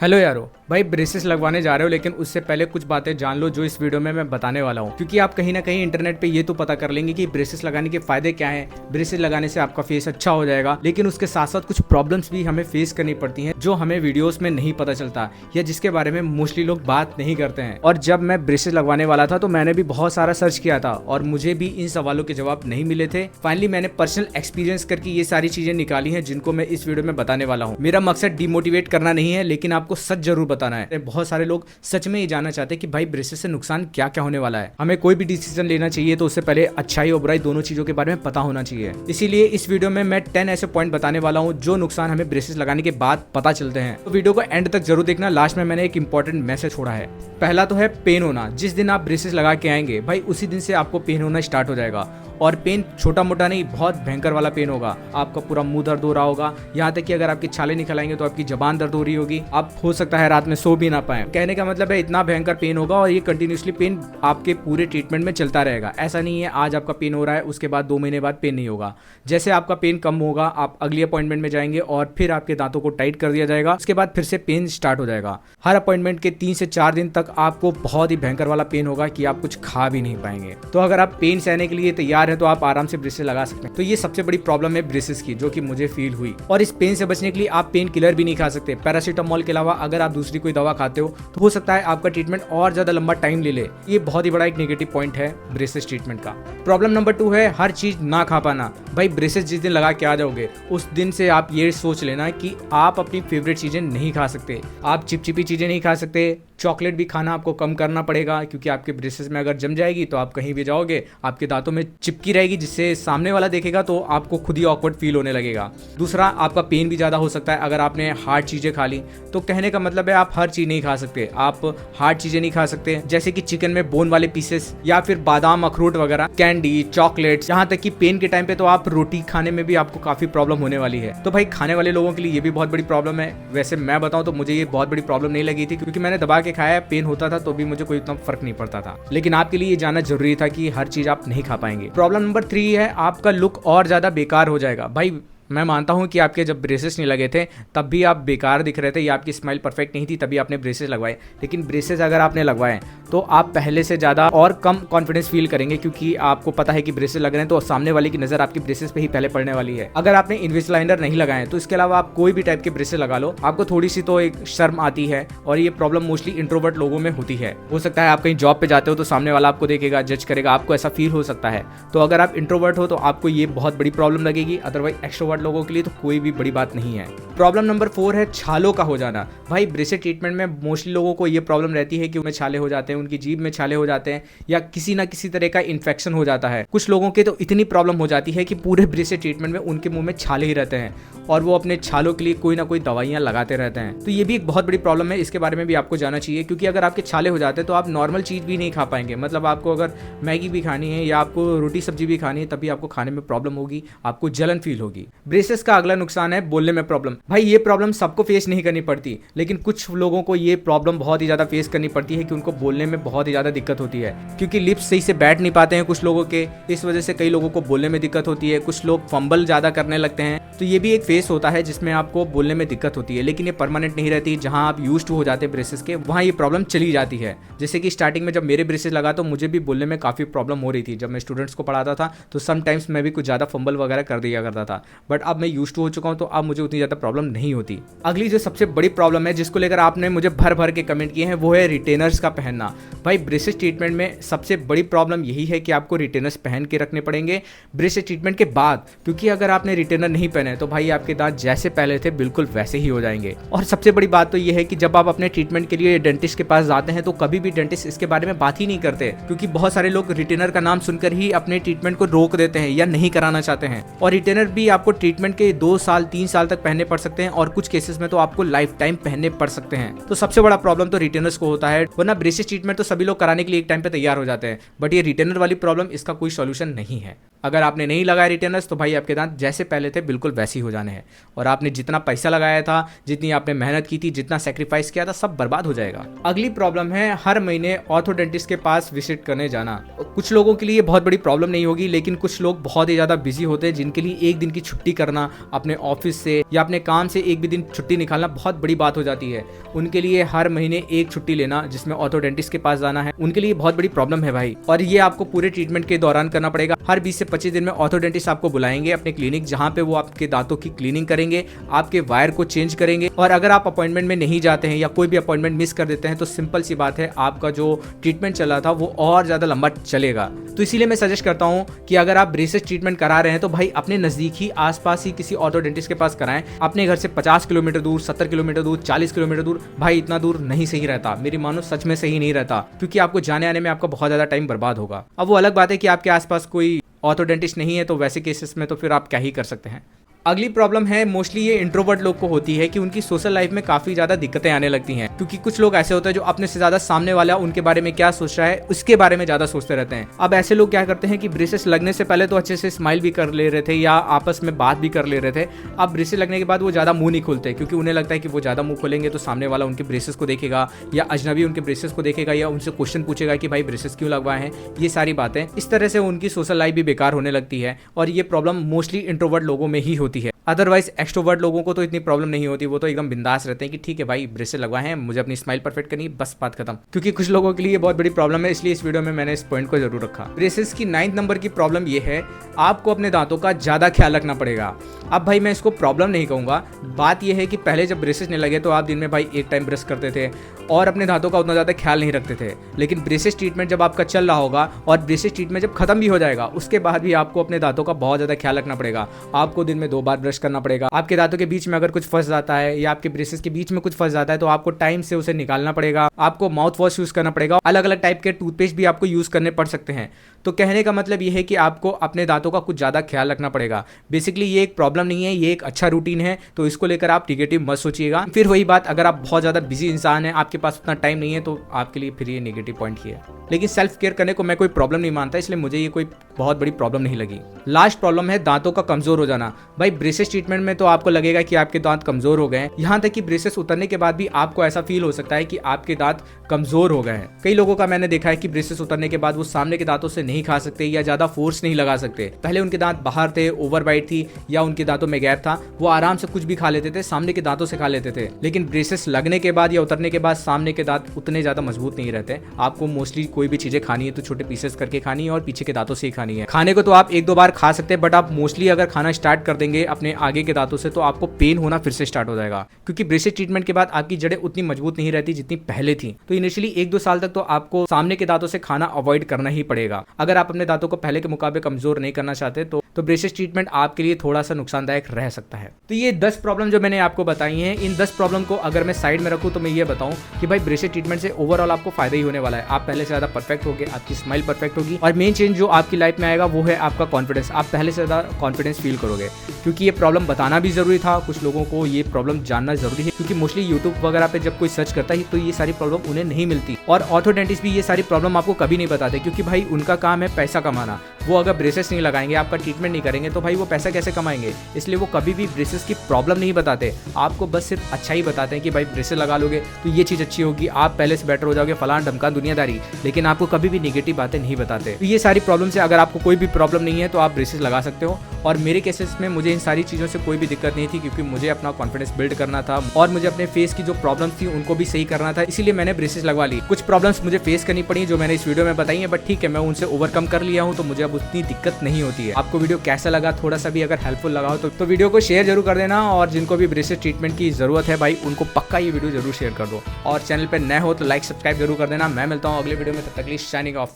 Hello यारो भाई, braces लगवाने जा रहे हो लेकिन उससे पहले कुछ बातें जान लो जो इस वीडियो में मैं बताने वाला हूँ, क्योंकि आप कहीं ना कहीं इंटरनेट पे ये तो पता कर लेंगे कि ब्रेसेस लगाने के फायदे क्या हैं। ब्रेसेस लगाने से आपका फेस अच्छा हो जाएगा, लेकिन उसके साथ साथ कुछ प्रॉब्लम्स भी हमें फेस करनी पड़ती हैं जो हमें वीडियोस में नहीं पता चलता या जिसके बारे में मोस्टली लोग बात नहीं करते हैं। और जब मैं ब्रेसेस लगवाने वाला था तो मैंने भी बहुत सारा सर्च किया था और मुझे भी इन सवालों के जवाब नहीं मिले थे। फाइनली मैंने पर्सनल एक्सपीरियंस करके ये सारी चीजें निकाली हैं जिनको मैं इस वीडियो में बताने वाला हूँ। मेरा मकसद डिमोटिवेट करना नहीं है, लेकिन आपको सच जरूर बताना है। बहुत सारे लोग सच में ये जानना चाहते हैं कि भाई ब्रेसेस से नुकसान क्या क्या होने वाला है। हमें कोई भी डिसीजन लेना चाहिए तो उससे पहले अच्छाई और बुराई दोनों चीजों के बारे में पता होना चाहिए। इसीलिए इस वीडियो में मैं 10 ऐसे पॉइंट बताने वाला हूँ जो नुकसान हमें ब्रेसेस लगाने के बाद पता चलते हैं। तो वीडियो को एंड तक जरूर देखना। लास्ट में मैंने एक इंपॉर्टेंट मैसेज छोड़ा है। पहला तो है पेन होना। जिस दिन आप ब्रेसेस लगा के आएंगे भाई उसी दिन से आपको पेन होना स्टार्ट हो जाएगा, और पेन छोटा मोटा नहीं, बहुत भयंकर वाला पेन होगा। आपका पूरा मुंह दर्द हो रहा होगा, यहाँ तक कि अगर आपकी छाले निकल आएंगे तो आपकी जबान दर्द हो रही होगी। आप हो सकता है रात में सो भी ना पाए। कहने का मतलब है इतना भयंकर पेन होगा और ये कंटिन्यूसली पेन आपके पूरे ट्रीटमेंट में चलता रहेगा। ऐसा नहीं है आज आपका पेन हो रहा है उसके बाद 2 महीने बाद पेन नहीं होगा। जैसे आपका पेन कम होगा आप अगली अपॉइंटमेंट में जाएंगे और फिर आपके दांतों को टाइट कर दिया जाएगा, उसके बाद फिर से पेन स्टार्ट हो जाएगा। हर अपॉइंटमेंट के 3 से 4 दिन तक आपको बहुत ही भयंकर वाला पेन होगा कि आप कुछ खा भी नहीं पाएंगे। तो अगर आप पेन सहने के लिए तैयार है तो आप आराम से ब्रेसेस लगा सकते हैं। तो ये सबसे बड़ी प्रॉब्लम है ब्रेसेस की, जो कि मुझे फील हुई। और इस पेन से बचने के लिए आप पेन किलर भी नहीं खा सकते। पैरासीटामोल के अलावा अगर आप दूसरी कोई दवा खाते हो तो हो सकता है आपका ट्रीटमेंट और ज्यादा लंबा टाइम ले ले। ये बहुत ही बड़ा एक नेगेटिव पॉइंट है ब्रेसेस ट्रीटमेंट का। प्रॉब्लम नंबर 2 है हर चीज ना खा पाना। भाई ब्रेसेस जिस दिन लगा के आ जाओगे उस दिन से आप ये सोच लेना कि आप अपनी फेवरेट चीजें नहीं खा सकते। आप चिपचिपी चीजें नहीं खा सकते। चॉकलेट भी खाना आपको कम करना पड़ेगा, क्योंकि आपके ब्रेसेस में अगर जम जाएगी तो आप कहीं भी जाओगे आपके दांतों में चिपकी रहेगी, जिससे सामने वाला देखेगा तो आपको खुद ही ऑकवर्ड फील होने लगेगा। दूसरा, आपका पेन भी ज़्यादा हो सकता है अगर आपने हार्ड चीज़ें खा ली। तो कहने का मतलब है आप हर चीज़ नहीं खा सकते। आप हार्ड चीज़ें नहीं खा सकते, जैसे कि चिकन में बोन वाले पीसेस या फिर बादाम, अखरोट वगैरह, कैंडी, चॉकलेट्स, यहाँ तक कि पेन के टाइम पे तो आप रोटी खाने में भी आपको काफ़ी प्रॉब्लम होने वाली है। तो भाई खाने वाले लोगों के लिए ये भी बहुत बड़ी प्रॉब्लम है। वैसे मैं बताऊँ तो मुझे ये बहुत बड़ी प्रॉब्लम नहीं लगी थी, क्योंकि मैंने दबा के खाया, पेन होता था तो भी मुझे कोई इतना फर्क नहीं पड़ता था। लेकिन आपके लिए ये जानना जरूरी था कि हर चीज आप नहीं खा पाएंगे। प्रॉब्लम नंबर 3 है आपका लुक और ज्यादा बेकार हो जाएगा। भाई मैं मानता हूं कि आपके जब ब्रेसेस नहीं लगे थे तब भी आप बेकार दिख रहे थे या आपकी स्माइल परफेक्ट नहीं थी, तभी आपने ब्रेसेस लगवाए। लेकिन ब्रेसेस अगर आपने लगवाए तो आप पहले से ज़्यादा और कम कॉन्फिडेंस फील करेंगे, क्योंकि आपको पता है कि ब्रेसेस लग रहे हैं तो सामने वाले की नज़र आपकी ब्रेसेस पे ही पहले पड़ने वाली है। अगर आपने इन्विजिलाइनर नहीं लगाए तो इसके अलावा आप कोई भी टाइप के ब्रेसेस लगा लो, आपको थोड़ी सी तो एक शर्म आती है, और ये प्रॉब्लम मोस्टली इंट्रोवर्ट लोगों में होती है। हो सकता है आप कहीं जॉब पे जाते हो तो सामने वाला आपको देखेगा, जज करेगा, आपको ऐसा फील हो सकता है। तो अगर आप इंट्रोवर्ट हो तो आपको ये बहुत बड़ी प्रॉब्लम लगेगी। अदरवाइज एक्सट्रोवर्ट लोगों के लिए तो कोई भी बड़ी बात नहीं है। प्रॉब्लम नंबर 4 है छालों का हो जाना। भाई ब्रेसेस ट्रीटमेंट में मोस्टली लोगों को ये प्रॉब्लम रहती है कि उन्हें छाले हो जाते हैं, उनकी जीभ में छाले हो जाते हैं या किसी ना किसी तरह का इन्फेक्शन हो जाता है। कुछ लोगों के तो इतनी प्रॉब्लम हो जाती है कि पूरे ब्रेसेस ट्रीटमेंट में उनके मुंह में छाले ही रहते हैं और वो अपने छालों के लिए कोई ना कोई दवाइयां लगाते रहते हैं। तो ये भी एक बहुत बड़ी प्रॉब्लम है, इसके बारे में भी आपको जानना चाहिए, क्योंकि अगर आपके छाले हो जाते हैं तो आप नॉर्मल चीज भी नहीं खा पाएंगे। मतलब आपको अगर मैगी भी खानी है या आपको रोटी सब्जी भी खानी है तभी आपको खाने में प्रॉब्लम होगी, आपको जलन फील होगी। ब्रेसेस का अगला नुकसान है बोलने में प्रॉब्लम। भाई ये प्रॉब्लम सबको फेस नहीं करनी पड़ती, लेकिन कुछ लोगों को ये प्रॉब्लम बहुत ही ज्यादा फेस करनी पड़ती है कि उनको बोलने में बहुत ही ज्यादा दिक्कत होती है, क्योंकि लिप्स सही से बैठ नहीं पाते हैं कुछ लोगों के। इस वजह से कई लोगों को बोलने में दिक्कत होती है। कुछ लोग फंबल ज्यादा करने लगते हैं। तो ये भी एक फेस होता है जिसमें आपको बोलने में दिक्कत होती है, लेकिन ये परमानेंट नहीं रहती। जहां आप यूज्ड टू हो जाते हैं ब्रेसेस के, वहां ये प्रॉब्लम चली जाती है। जैसे कि स्टार्टिंग में जब मेरे ब्रेसेस लगा तो मुझे भी बोलने में काफी प्रॉब्लम हो रही थी। जब मैं स्टूडेंट्स को पढ़ाता था तो समटाइम्स मैं भी कुछ ज्यादा फंबल वगैरह कर दिया करता था, बट अब मैं यूज्ड टू हो चुका हूं तो अब मुझे उतनी ज्यादा प्रॉब्लम नहीं होती। अगली जो सबसे बड़ी प्रॉब्लम है जिसको लेकर आपने मुझे भर भर के कमेंट किए हैं वो है रिटेनर्स का पहनना। भाई ब्रेसेस ट्रीटमेंट में सबसे बड़ी प्रॉब्लम यही है कि आपको रिटेनर्स पहन के रखने पड़ेंगे ब्रेसेस ट्रीटमेंट के बाद, क्योंकि अगर आपने रिटेनर नहीं पहने तो भाई आपके दांत जैसे पहले थे बिल्कुल वैसे ही हो जाएंगे। और सबसे बड़ी बात तो यह है कि जब आप अपने ट्रीटमेंट के लिए डेंटिस्ट के पास जाते हैं तो कभी भी डेंटिस्ट इसके बारे में बात ही नहीं करते, क्योंकि बहुत सारे लोग रिटेनर का नाम सुनकर ही अपने ट्रीटमेंट को रोक देते हैं या नहीं कराना चाहते हैं। और रिटेनर भी आपको ट्रीटमेंट के 2 साल 3 साल तक पहनने पड़ सकते हैं और कुछ केसेस में तो आपको लाइफ टाइम पहनने पड़ सकते हैं। तो सबसे बड़ा प्रॉब्लम तो रिटेनर्स को होता है, वरना ब्रेसेस ट्रीटमेंट तो सभी लोग कराने के लिए एक टाइम पे तैयार हो जाते हैं, बट ये रिटेनर वाली प्रॉब्लम इसका कोई सॉल्यूशन नहीं है। अगर आपने नहीं लगाया रिटेनर्स तो भाई आपके दांत जैसे पहले थे बिल्कुल वैसे ही हो जाने है और आपने जितना पैसा लगाया था, जितनी आपने मेहनत की थी, जितना सेक्रीफाइस किया था, सब बर्बाद हो जाएगा। अगली प्रॉब्लम है हर महीने ऑर्थोडेंटिस्ट के पास विजिट करने जाना। कुछ लोगों के लिए बहुत बड़ी प्रॉब्लम नहीं होगी, लेकिन कुछ लोग बहुत ही ज़्यादा बिजी होते हैं जिनके लिए एक दिन की छुट्टी करना अपने ऑफिस से या अपने काम से एक भी दिन छुट्टी निकालना बहुत बड़ी बात हो जाती है। उनके लिए हर महीने एक छुट्टी लेना जिसमें ऑर्थोडेंटिस्ट के पास जाना है, उनके लिए बहुत बड़ी प्रॉब्लम है भाई। और ये आपको पूरे ट्रीटमेंट के दौरान करना पड़ेगा। हर 20 से 25 दिन में ऑर्थोडेंटिस्ट आपको बुलाएंगे अपने क्लिनिक, जहां पे वो आपके दांतों की क्लीनिंग करेंगे, आपके वायर को चेंज करेंगे। और अगर आप अपॉइंटमेंट में नहीं जाते हैं या कोई भी अपॉइंटमेंट मिस कर देते हैं तो सिंपल सी बात है, आपका जो ट्रीटमेंट चला था वो और ज्यादा लंबा चलेगा। तो इसीलिए मैं सजेस्ट करता हूं कि अगर आप ब्रेसेस ट्रीटमेंट करा रहे हैं तो भाई अपने नजदीक ही आसपास ही किसी ऑर्थोडेंटिस्ट के पास कराएं। अपने घर से 50 किलोमीटर दूर, 70 किलोमीटर दूर, 40 किलोमीटर दूर, भाई इतना दूर नहीं सही रहता। मेरी मानो सच में सही नहीं रहता, क्योंकि आपको जाने आने में आपका बहुत ज्यादा टाइम बर्बाद होगा। अब वो अलग बात है कि आपके आसपास कोई ऑर्थोडेंटिस्ट नहीं है, तो वैसे केसेस में तो फिर आप क्या ही कर सकते हैं। अगली प्रॉब्लम है, मोस्टली ये इंट्रोवर्ट लोग को होती है कि उनकी सोशल लाइफ में काफी ज्यादा दिक्कतें आने लगती हैं, क्योंकि कुछ लोग ऐसे होते हैं जो अपने से ज्यादा सामने वाला उनके बारे में क्या सोच रहा है उसके बारे में ज्यादा सोचते रहते हैं। अब ऐसे लोग क्या करते हैं कि ब्रेसेस लगने से पहले तो अच्छे से स्माइल भी कर ले रहे थे या आपस में बात भी कर ले रहे थे। अब ब्रेसेस लगने के बाद वो ज्यादा मुंह नहीं खोलते, क्योंकि उन्हें लगता है कि वो ज्यादा मुंह खोलेंगे तो सामने वाला उनके ब्रेसेस को देखेगा या अजनबी उनके ब्रेसेस को देखेगा या उनसे क्वेश्चन पूछेगा कि भाई ब्रेसेस क्यों लगवाए हैं। ये सारी बातें, इस तरह से उनकी सोशल लाइफ भी बेकार होने लगती है और ये प्रॉब्लम मोस्टली इंट्रोवर्ट लोगों में ही होती है। अदरवाइज एक्सट्रोवर्ट लोगों को तो इतनी प्रॉब्लम नहीं होती, वो तो एकदम बिंदास रहते हैं कि ठीक है भाई ब्रेसेस लगवाए हैं, मुझे अपनी स्माइल परफेक्ट करनी है, बस बात खत्म। क्योंकि कुछ लोगों के लिए बहुत बड़ी प्रॉब्लम है, इसलिए इस वीडियो में मैंने इस पॉइंट को जरूर रखा। ब्रेसेस की 9th नंबर की प्रॉब्लम ये है, आपको अपने दांतों का ज्यादा ख्याल रखना पड़ेगा। अब भाई मैं इसको प्रॉब्लम नहीं कहूंगा, बात यह है कि पहले जब ब्रेसेस नहीं लगे तो आप दिन में भाई एक टाइम ब्रश करते थे और अपने दांतों का उतना ज्यादा ख्याल नहीं रखते थे। लेकिन ब्रेसेस ट्रीटमेंट जब आपका चल रहा होगा और ब्रेसेस ट्रीटमेंट जब खत्म भी हो जाएगा, उसके बाद भी आपको अपने दांतों का बहुत ज्यादा ख्याल रखना पड़ेगा। आपको दिन में 2 बार ब्रश करना पड़ेगा। आपके दांतों के बीच में अगर कुछ फंस जाता है या आपके ब्रेसेस के बीच में कुछ फंस जाता है तो आपको टाइम से उसे निकालना पड़ेगा। आपको माउथ वॉश यूज करना पड़ेगा। अलग अलग टाइप के टूथपेस्ट भी आपको यूज करने पड़ सकते हैं। तो कहने का मतलब ये है कि आपको अपने दांतों का कुछ ज्यादा ख्याल रखना पड़ेगा। बेसिकली ये एक प्रॉब्लम नहीं है, ये एक अच्छा रूटीन है, तो इसको लेकर आप निगेटिव मत सोचिएगा। फिर वही बात, अगर आप बहुत ज्यादा बिजी इंसान है, आपके पास उतना टाइम नहीं है, तो आपके लिए फिर ये नेगेटिव पॉइंट ही है। लेकिन सेल्फ केयर करने को मैं कोई प्रॉब्लम नहीं मानता, इसलिए मुझे ये कोई बहुत बड़ी प्रॉब्लम नहीं लगी। लास्ट प्रॉब्लम है दांतों का कमजोर हो जाना। भाई ब्रेसेस ट्रीटमेंट में तो आपको लगेगा कि आपके दांत कमजोर हो गए हैं, यहाँ तक कि ब्रेसेस उतरने के बाद भी आपको ऐसा फील हो सकता है कि आपके दांत कमजोर हो गए हैं। कई लोगों का मैंने देखा है कि ब्रेसेस उतरने के बाद वो सामने के दांतों से नहीं खा सकते या ज्यादा फोर्स नहीं लगा सकते। पहले उनके दांत बाहर थे, ओवरबाइट थी या उनके दांतों में गैप था, वो आराम से कुछ भी खा लेते थे, सामने के दांतों से खा लेते थे। लेकिन ब्रेसेस लगने के बाद या उतरने के बाद सामने के दांत उतने ज्यादा मजबूत नहीं रहते। आपको मोस्टली कोई भी चीजें खानी है तो छोटे पीसेस करके खानी है और पीछे के दांतों से ही खानी है। खाने को तो आप 1-2 बार खा सकते हैं, बट आप मोस्टली अगर खाना स्टार्ट कर देंगे अपने आगे के दांतों से तो आपको पेन होना फिर से स्टार्ट हो जाएगा, क्योंकि ब्रेसेस ट्रीटमेंट के बाद आपकी जड़ें उतनी मजबूत नहीं रहती जितनी पहले थी। तो इनिशियली 1-2 साल तक तो आपको सामने के दांतों से खाना अवॉइड करना ही पड़ेगा। अगर आप अपने दांतों को पहले के मुकाबले कमजोर नहीं करना चाहते तो ब्रेसेस ट्रीटमेंट आपके लिए थोड़ा सा नुकसानदायक रह सकता है। तो ये 10 प्रॉब्लम जो मैंने आपको बताई हैं, इन 10 प्रॉब्लम को अगर मैं साइड में रखूं तो मैं ये बताऊं कि भाई ब्रेसेस ट्रीटमेंट से ओवरऑल आपको फायदा ही होने वाला है। आप पहले से ज्यादा परफेक्ट होगे, आपकी स्माइल परफेक्ट होगी और मेन चेंज जो आपकी लाइफ में आएगा वो है आपका कॉन्फिडेंस। आप पहले से ज्यादा कॉन्फिडेंस फील करोगे, क्योंकि ये प्रॉब्लम बताना भी जरूरी था। कुछ लोगों को ये प्रॉब्लम जानना जरूरी है, क्योंकि मोस्टली यूट्यूब वगैरह पे जब कोई सर्च करता है तो ये सारी प्रॉब्लम उन्हें नहीं मिलती। और ऑर्थोडेंटिस्ट भी ये सारी प्रॉब्लम आपको कभी नहीं बताते, क्योंकि भाई उनका काम है पैसा कमाना। वो अगर ब्रेसेस नहीं लगाएंगे, आपका ट्रीटमेंट नहीं करेंगे तो भाई वो पैसा कैसे कमाएंगे। इसलिए वो कभी भी ब्रेसेस की प्रॉब्लम नहीं बताते, आपको बस सिर्फ अच्छा ही बताते हैं कि भाई ब्रेसेस लगा लोगे तो ये चीज अच्छी होगी, आप पहले से बेटर हो जाओगे, फलान ढमकान दुनियादारी। लेकिन आपको कभी भी नेगेटिव बातें नहीं बताते। तो ये सारी प्रॉब्लम से अगर आपको कोई भी प्रॉब्लम नहीं है तो आप ब्रेसेस लगा सकते हो। और मेरे केसेस में मुझे इन सारी चीज़ों से कोई भी दिक्कत नहीं थी, क्योंकि मुझे अपना कॉन्फिडेंस बिल्ड करना था और मुझे अपने फेस की जो प्रॉब्लम्स थी उनको भी सही करना था, इसीलिए मैंने ब्रेसेस लगवा ली। कुछ प्रॉब्लम्स मुझे फेस करनी पड़ी जो मैंने इस वीडियो में बताई है, बट ठीक है मैं उनसे ओवरकम कर लिया हूँ, तो मुझे अब उतनी दिक्कत नहीं होती है। आपको वीडियो कैसा लगा, थोड़ा सा भी अगर हेल्पफुल लगा हो तो वीडियो को शेयर जरूर कर देना, और जिनको भी ब्रेसेस ट्रीटमेंट की जरूरत है भाई उनको पक्का ये वीडियो जरूर शेयर कर दो। और चैनल पर नए हो तो लाइक सब्सक्राइब जरूर कर देना। मैं मिलता हूँ अगले वीडियो में, तब तक के लिए शाइनिंग ऑफ।